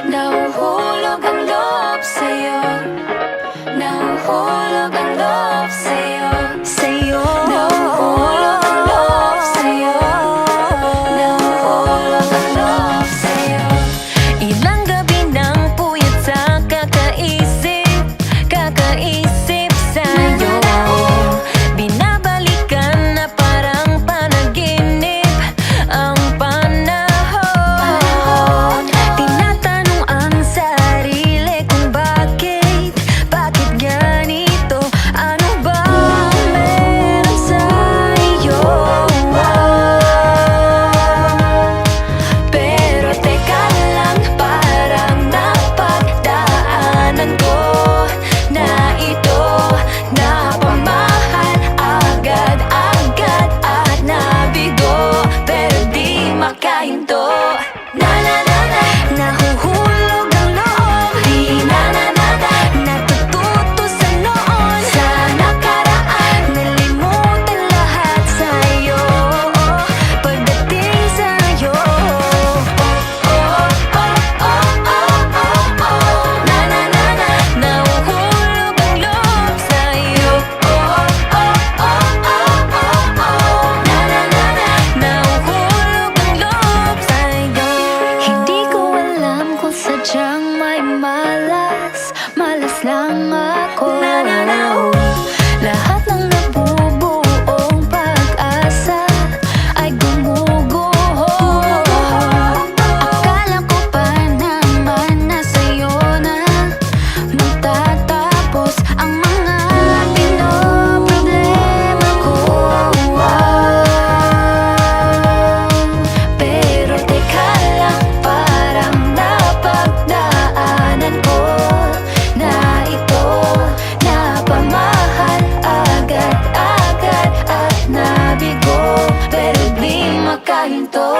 Nahuhulog ang loob sa'yo. Nahuhulog ang loob sa'yo. Sa'yo. Nahuhulog ang loob sa'yo. Nahuhulog ang loob sa'yo. Ilang gabi nang puyat sa kakaisip sa'yo. Binabalikan na parang panaginip ang panahon. Tinatanong ang sarili kung bakit ganito. Ano ba ang meron sa'yo? Pero teka lang, parang napagdaanan ko na ito. Napamahal agad-agad at nabigo, pero di makahinto. Nahuhulog ang loob, di natututo sa noon, sa nakaraan. Nalimutan lahat sa'yo pagdating sa'yo. Nahuhulog ang loob sa'yo. Nahuhulog ang loob sa'yo. Hindi ko alam kung sadyang may malas lang ako. Lahat ng nabubuong pag-asa ay gumuguho. Akala ko pa naman na sa'yo na magtatapos ang mga pinoproblema ko. Pero teka lang, parang napagdaanan ko na ito. Napamahal agad-agad at nabigo, pero di makahinto.